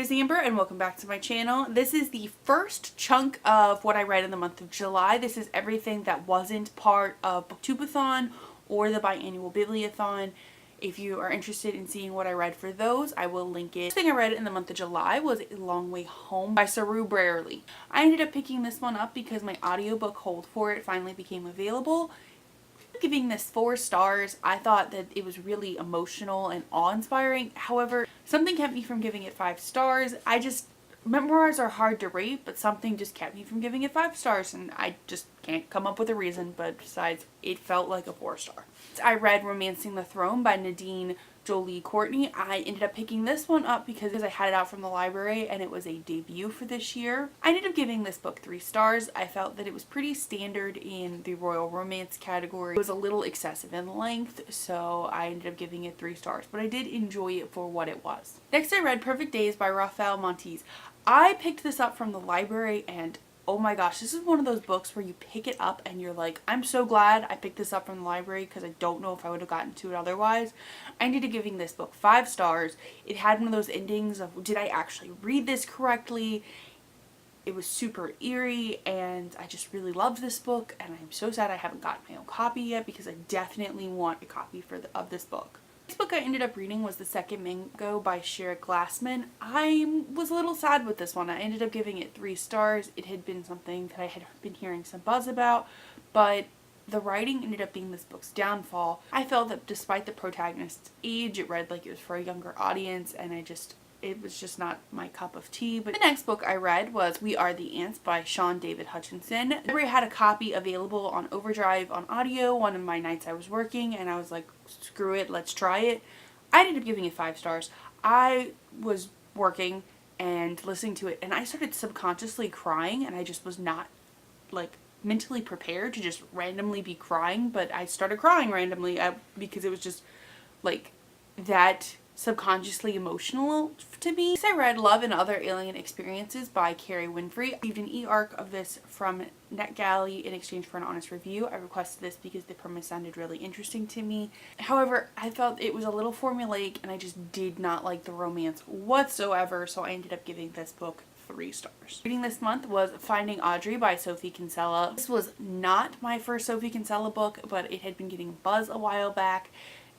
is Amber and welcome back to my channel. This is the first chunk of what I read in the month of July. This is everything that wasn't part of Booktubeathon or the biannual Bibliothon. If you are interested in seeing what I read for those, I will link it. The first thing I read in the month of July was A Long Way Home by Saru Brierley. I ended up picking this one up because my audiobook hold for it finally became available. Giving this 4 stars. I thought that it was really emotional and awe-inspiring. However, something kept me from giving it 5 stars. Memoirs are hard to rate, but something just kept me from giving it 5 stars, and I just can't come up with a reason, but besides, it felt like a 4 star. I read Romancing the Throne by Nadine Jolie Courtney. I ended up picking this one up because I had it out from the library and it was a debut for this year. I ended up giving this book 3 stars. I felt that it was pretty standard in the royal romance category. It was a little excessive in length, so I ended up giving it 3 stars, but I did enjoy it for what it was. Next I read Perfect Days by Rafael Montes. I picked this up from the library and oh my gosh, this is one of those books where you pick it up and you're like, I'm so glad I picked this up from the library because I don't know if I would have gotten to it otherwise. I ended up giving this book 5 stars. It had one of those endings of, did I actually read this correctly? It was super eerie and I just really loved this book, and I'm so sad I haven't gotten my own copy yet because I definitely want a copy of this book. The next book I ended up reading was The Second Mango by Shira Glassman. I was a little sad with this one. I ended up giving it 3 stars. It had been something that I had been hearing some buzz about, but the writing ended up being this book's downfall. I felt that despite the protagonist's age, it read like it was for a younger audience, and it was just not my cup of tea. But the next book I read was We Are the Ants by Sean David Hutchinson. The library had a copy available on Overdrive on audio one of my nights I was working, and I was like, screw it, let's try it. I ended up giving it 5 stars. I was working and listening to it and I started subconsciously crying, and I just was not like mentally prepared to just randomly be crying, but I started crying randomly because it was just like that subconsciously emotional to me. Next I read Love and Other Alien Experiences by Carrie Winfrey. I received an e-arc of this from NetGalley in exchange for an honest review. I requested this because the premise sounded really interesting to me. However, I felt it was a little formulaic and I just did not like the romance whatsoever, so I ended up giving this book 3 stars. Reading this month was Finding Audrey by Sophie Kinsella. This was not my first Sophie Kinsella book, but it had been getting buzz a while back,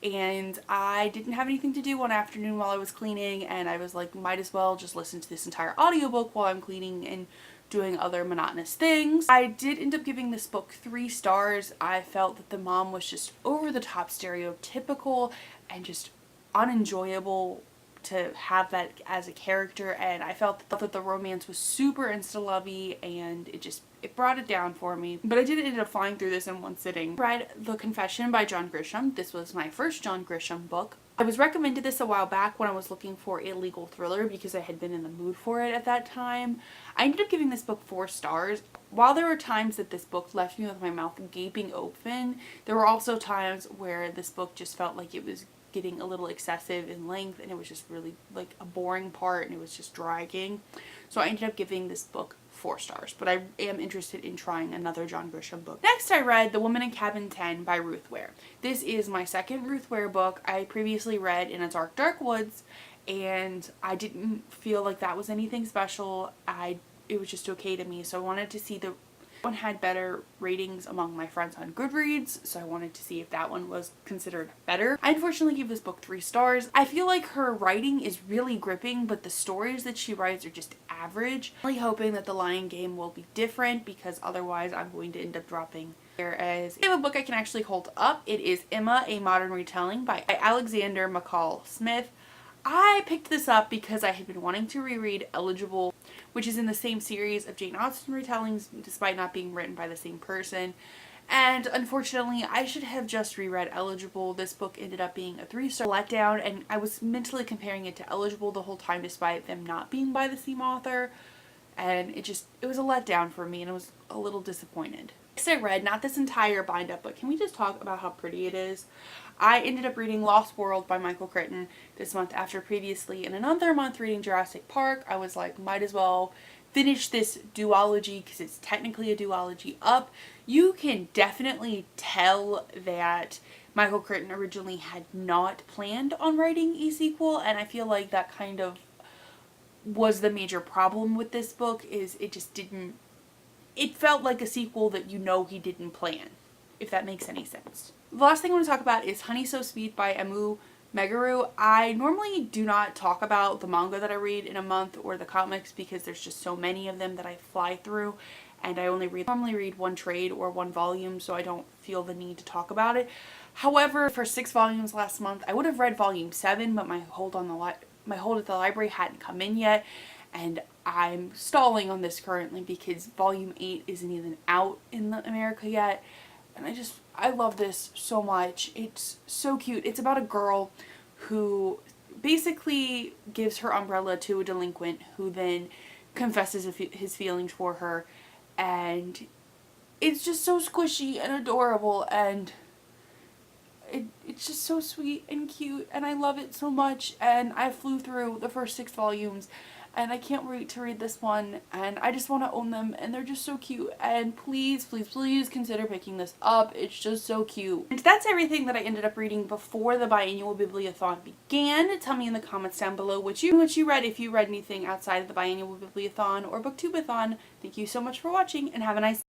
and I didn't have anything to do one afternoon while I was cleaning, and I was like, might as well just listen to this entire audiobook while I'm cleaning and doing other monotonous things. I did end up giving this book 3 stars. I felt that the mom was just over the top stereotypical and just unenjoyable to have that as a character, and I felt that the romance was super insta-lovey and it brought it down for me. But I did end up flying through this in one sitting. I read The Confession by John Grisham. This was my first John Grisham book. I was recommended this a while back when I was looking for a legal thriller because I had been in the mood for it at that time. I ended up giving this book 4 stars. While there were times that this book left me with my mouth gaping open, there were also times where this book just felt like it was getting a little excessive in length, and it was just really like a boring part and it was just dragging. So I ended up giving this book 4 stars, but I am interested in trying another John Grisham book. Next I read The Woman in Cabin 10 by Ruth Ware. This is my second Ruth Ware book. I previously read In a Dark, Dark Woods and I didn't feel like that was anything special. It was just okay to me, so I wanted to see one had better ratings among my friends on Goodreads, so I wanted to see if that one was considered better. I unfortunately gave this book 3 stars. I feel like her writing is really gripping, but the stories that she writes are just average. I'm really hoping that The Lion Game will be different because otherwise I'm going to end up dropping. Whereas I have a book I can actually hold up. It is Emma, A Modern Retelling by Alexander McCall Smith. I picked this up because I had been wanting to reread Eligible, which is in the same series of Jane Austen retellings despite not being written by the same person. And unfortunately, I should have just reread Eligible. This book ended up being a 3-star letdown, and I was mentally comparing it to Eligible the whole time despite them not being by the same author. And it was a letdown for me, and I was a little disappointed. Next I read, not this entire bind up, but can we just talk about how pretty it is? I ended up reading Lost World by Michael Crichton this month after previously in another month reading Jurassic Park. I was like, might as well finish this duology because it's technically a duology up. You can definitely tell that Michael Crichton originally had not planned on writing a sequel, and I feel like that kind of was the major problem with this book, is it just didn't, it felt like a sequel that you know he didn't plan, if that makes any sense. The last thing I want to talk about is Honey So Sweet by Emu Meguru. I normally do not talk about the manga that I read in a month or the comics because there's just so many of them that I fly through, and I normally read one trade or one volume, so I don't feel the need to talk about it. However, for 6 volumes last month, I would have read volume 7, but my hold at the library hadn't come in yet, and I'm stalling on this currently because volume 8 isn't even out in America yet. And I love this so much. It's so cute. It's about a girl who basically gives her umbrella to a delinquent who then confesses his feelings for her. And it's just so squishy and adorable, and it's just so sweet and cute, and I love it so much. And I flew through the first 6 volumes, and I can't wait to read this one, and I just want to own them, and they're just so cute. And please, please, please consider picking this up. It's just so cute. And that's everything that I ended up reading before the biannual bibliothon began. Tell me in the comments down below what you read, if you read anything outside of the biannual bibliothon or booktubeathon. Thank you so much for watching, and have a nice